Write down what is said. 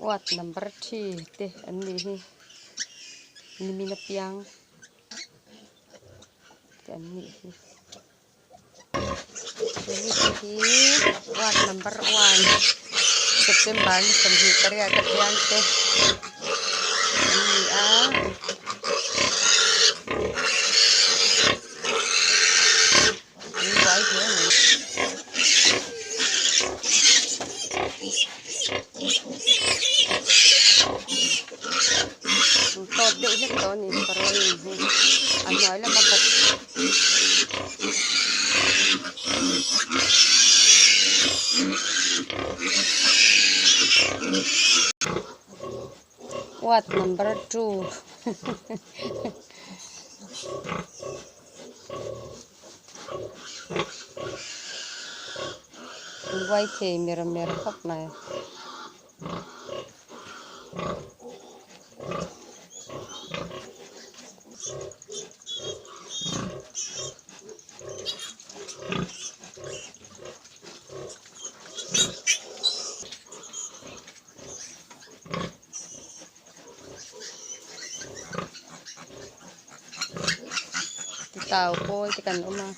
Wat number 3 te an ni hi nimina piang te an ni hi hi wat number 1 September ni samhi karya ka piang te an ni a ni wai he ni to de ile to ni parwin hi an noi la ka bok What number 2 Quay thì mềm khóc này tao cô chỉ cần ôm mà